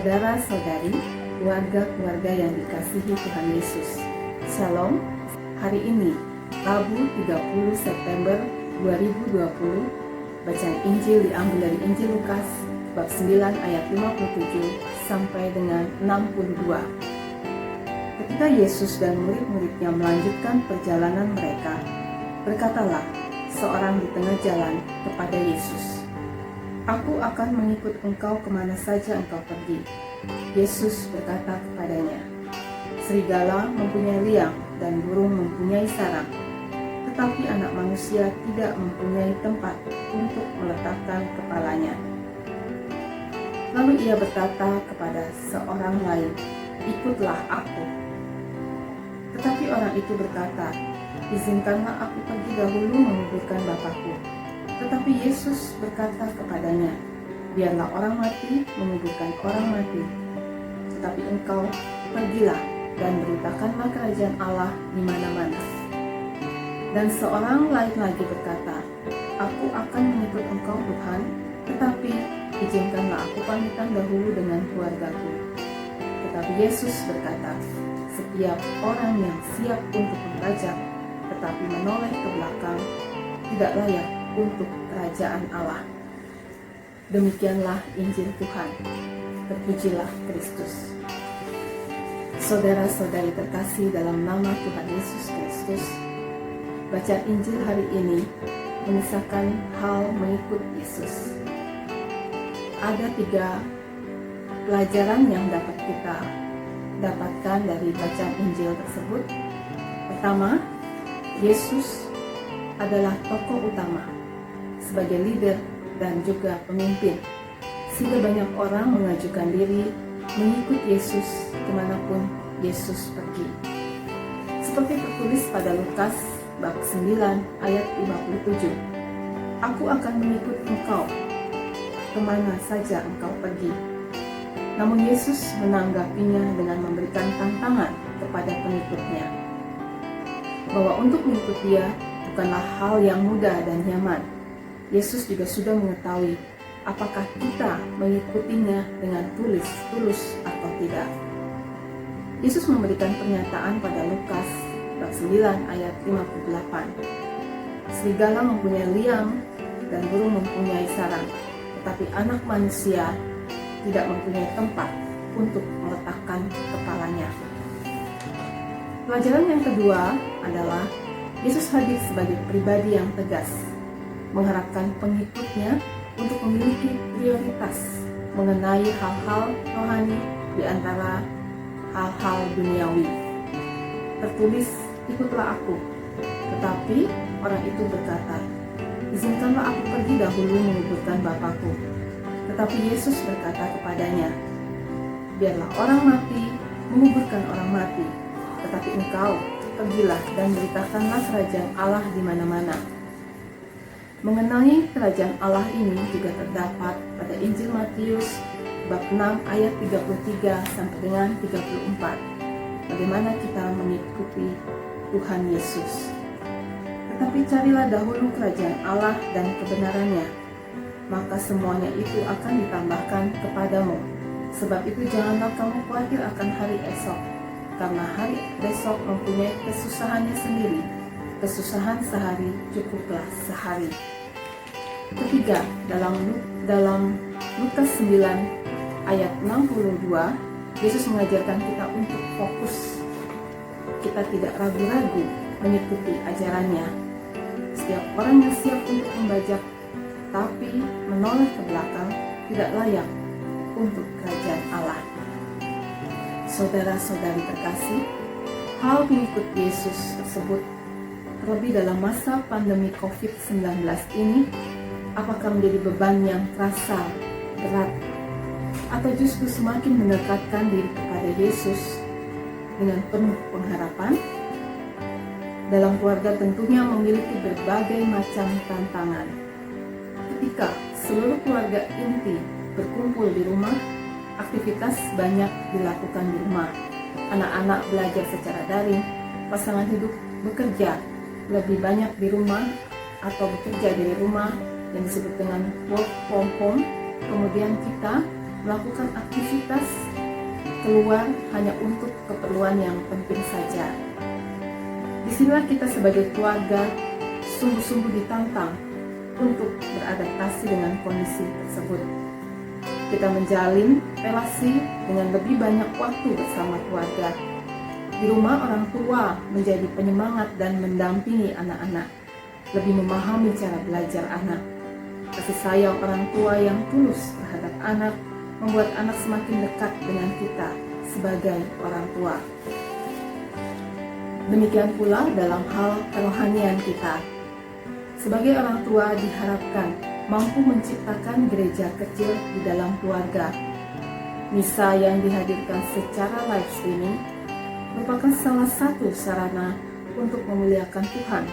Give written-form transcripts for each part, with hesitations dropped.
Saudara-saudari, keluarga-keluarga yang dikasihi Tuhan Yesus. Shalom. Hari ini, Rabu 30 September 2020, bacaan Injil diambil dari Injil Lukas bab 9 ayat 57 sampai dengan 62. Ketika Yesus dan murid-muridnya melanjutkan perjalanan mereka, berkatalah seorang di tengah jalan kepada Yesus, "Aku akan mengikut engkau kemana saja engkau pergi." Yesus berkata kepadanya, "Serigala mempunyai liang dan burung mempunyai sarang, tetapi anak manusia tidak mempunyai tempat untuk meletakkan kepalanya." Lalu ia berkata kepada seorang lain, "Ikutlah aku." Tetapi orang itu berkata, "Izinkanlah aku pergi dahulu menguburkan Bapakku." Tetapi Yesus berkata kepadanya, "Biarlah orang mati menguburkan orang mati, tetapi engkau pergilah dan beritakanlah kerajaan Allah di mana-mana." Dan seorang lain lagi berkata, "Aku akan mengikut engkau Tuhan, tetapi izinkanlah aku pamitan dahulu dengan keluargaku." Tetapi Yesus berkata, "Setiap orang yang siap untuk membajak, tetapi menoleh ke belakang, tidak layak untuk kerajaan Allah." Demikianlah Injil Tuhan. Terpujilah Kristus. Saudara-saudari terkasih dalam nama Tuhan Yesus Kristus, bacaan Injil hari ini mengisahkan hal mengikut Yesus. Ada 3 pelajaran yang dapat kita dapatkan dari bacaan Injil tersebut. Pertama, Yesus adalah tokoh utama sebagai leader dan juga pemimpin, sehingga banyak orang mengajukan diri mengikut Yesus kemanapun Yesus pergi. Seperti tertulis pada Lukas bab 9 ayat 57, "Aku akan mengikut engkau kemana saja engkau pergi." Namun Yesus menanggapinya dengan memberikan tantangan kepada pengikutnya, bahwa untuk mengikut dia bukanlah hal yang mudah dan nyaman. Yesus juga sudah mengetahui apakah kita mengikutinya dengan tulus atau tidak. Yesus memberikan pernyataan pada Lukas bab 9 ayat 58. "Serigala mempunyai liang dan burung mempunyai sarang, tetapi anak manusia tidak mempunyai tempat untuk meletakkan kepalanya." Pelajaran yang kedua adalah Yesus hadir sebagai pribadi yang tegas, mengharapkan pengikutnya untuk memiliki prioritas mengenai hal-hal rohani di antara hal-hal duniawi. Tertulis, "Ikutlah aku." Tetapi orang itu berkata, "Izinkanlah aku pergi dahulu menguburkan Bapakku." Tetapi Yesus berkata kepadanya, "Biarlah orang mati menguburkan orang mati, tetapi engkau pergilah dan beritakanlah kerajaan Allah di mana-mana." Mengenai kerajaan Allah ini juga terdapat pada Injil Matius bab 6 ayat 33 sampai dengan 34. Bagaimana kita mengikuti Tuhan Yesus. "Tetapi carilah dahulu kerajaan Allah dan kebenarannya, maka semuanya itu akan ditambahkan kepadamu. Sebab itu janganlah kamu khawatir akan hari esok, karena hari besok mempunyai kesusahannya sendiri. Kesusahan sehari cukuplah sehari." Ketiga, dalam Lukas 9 ayat 62, Yesus mengajarkan kita untuk fokus. Kita tidak ragu-ragu mengikuti ajarannya. Setiap orang yang siap untuk membajak tapi menoleh ke belakang tidak layak untuk kerajaan Allah. Saudara-saudari terkasih, hal mengikut Yesus tersebut, terlebih dalam masa pandemi COVID-19 ini, apakah menjadi beban yang terasa berat, atau justru semakin mendekatkan diri kepada Yesus dengan penuh pengharapan? Dalam keluarga tentunya memiliki berbagai macam tantangan. Ketika seluruh keluarga inti berkumpul di rumah, aktivitas banyak dilakukan di rumah. Anak-anak belajar secara daring, pasangan hidup bekerja lebih banyak di rumah atau bekerja dari rumah yang disebut dengan work from home. Kemudian kita melakukan aktivitas keluar hanya untuk keperluan yang penting saja. Disinilah kita sebagai keluarga sungguh-sungguh ditantang untuk beradaptasi dengan kondisi tersebut. Kita menjalin relasi dengan lebih banyak waktu bersama keluarga. Di rumah, orang tua menjadi penyemangat dan mendampingi anak-anak, lebih memahami cara belajar anak. Kasih sayang orang tua yang tulus terhadap anak membuat anak semakin dekat dengan kita sebagai orang tua. Demikian pula dalam hal kerohanian kita. Sebagai orang tua diharapkan mampu menciptakan gereja kecil di dalam keluarga. Misa yang dihadirkan secara live streaming merupakan salah satu sarana untuk memuliakan Tuhan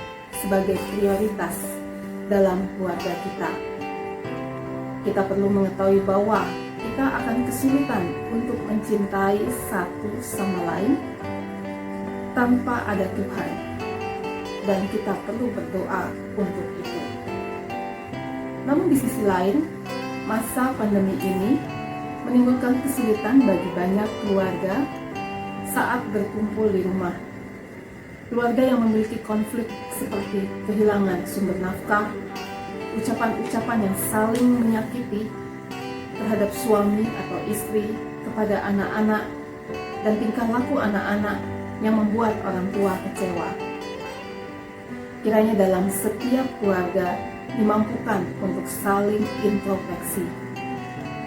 sebagai prioritas dalam keluarga kita. Kita perlu mengetahui bahwa kita akan kesulitan untuk mencintai satu sama lain tanpa ada Tuhan, dan kita perlu berdoa untuk itu. Namun di sisi lain, masa pandemi ini menimbulkan kesulitan bagi banyak keluarga saat berkumpul di rumah. Keluarga yang memiliki konflik seperti kehilangan sumber nafkah, ucapan-ucapan yang saling menyakiti terhadap suami atau istri kepada anak-anak, dan tingkah laku anak-anak yang membuat orang tua kecewa. Kiranya dalam setiap keluarga dimampukan untuk saling introspeksi,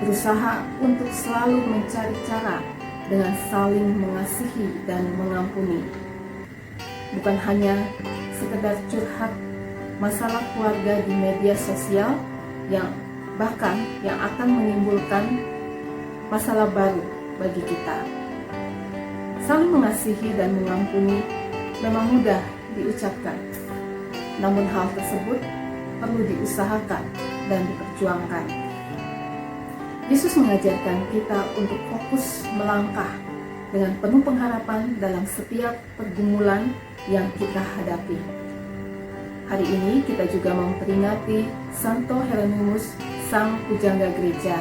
berusaha untuk selalu mencari cara dengan saling mengasihi dan mengampuni. Bukan hanya sekedar curhat masalah keluarga di media sosial yang akan menimbulkan masalah baru bagi kita. Saling mengasihi dan mengampuni memang mudah diucapkan, namun hal tersebut perlu diusahakan dan diperjuangkan. Yesus mengajarkan kita untuk fokus melangkah dengan penuh pengharapan dalam setiap pergumulan yang kita hadapi. Hari ini kita juga memperingati Santo Hieronymus, Sang Pujangga Gereja,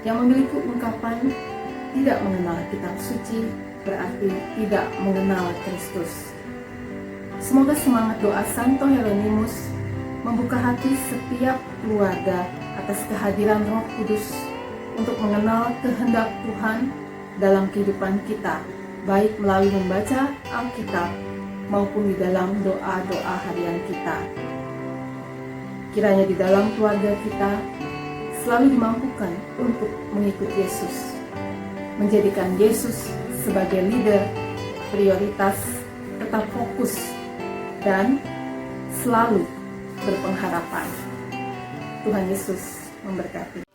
yang memiliki ungkapan tidak mengenal kitab suci berarti tidak mengenal Kristus. Semoga semangat doa Santo Hieronymus membuka hati setiap keluarga atas kehadiran Roh Kudus untuk mengenal kehendak Tuhan dalam kehidupan kita, baik melalui membaca Alkitab maupun di dalam doa-doa harian kita. Kiranya di dalam keluarga kita selalu dimampukan untuk mengikuti Yesus, menjadikan Yesus sebagai leader, prioritas, tetap fokus, dan selalu berpengharapan. Tuhan Yesus memberkati.